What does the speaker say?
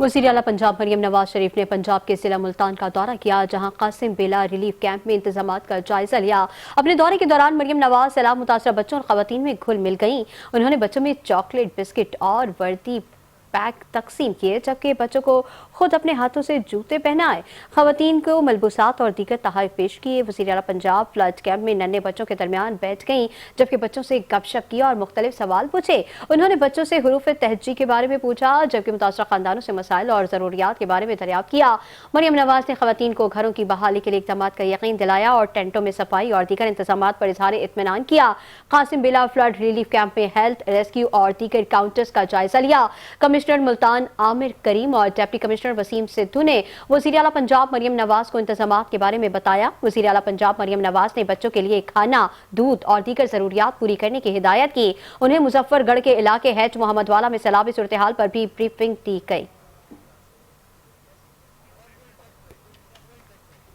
वज़ीर आला पंजाब मरियम नवाज शरीफ ने पंजाब के जिला मुल्तान का दौरा किया, जहां कासिम बेला रिलीफ कैंप में इंतजामात का जायजा लिया। अपने दौरे के दौरान मरियम नवाज सैलाब मुतासरा बच्चों और खवातीन में घुल मिल गईं। उन्होंने बच्चों में चॉकलेट, बिस्किट और वर्दी पैक तकसीम किए, जबकि बच्चों को खुद अपने हाथों से जूते पहनाए। खवातीन को मलबूसात और दीगर तोहफे पेश किए। वज़ीर आला पंजाब फ्लड कैंप में नन्हे बच्चों के दरमियान बैठ गईं, जबकि बच्चों से गपशप किया और मुख्तलिफ सवाल पूछे। उन्होंने बच्चों से हुरूफ तहज्जी के बारे में पूछा, जबकि मुतासरा खानदानों से मसाइल और ज़रूरियात के बारे में दरियाफ्त किया। मरियम नवाज ने खवातीन को घरों की बहाली के लिए इक़दाम का यकीन दिलाया और टेंटों में सफाई और दीगर इंतजामात पर इजहार इत्मीनान किया। कासिम बेला फ्लड रिलीफ कैंप में हेल्थ, रेस्क्यू और दीगर काउंटर्स का जायजा लिया। कमिश्नर मुल्तान आमिर करीम और डिप्टी कमिश्नर वसीम सिद्धू ने वज़ीर आला पंजाब मरियम नवाज को इंतजामात के बारे में बताया। वज़ीर आला पंजाब मरियम नवाज ने बच्चों के लिए खाना, दूध और दीगर जरूरियात पूरी करने की हिदायत की। उन्हें मुजफ्फरगढ़ के इलाके हैच मोहम्मद वाला में सैलाबी सूरत हाल पर भी ब्रीफिंग दी गई।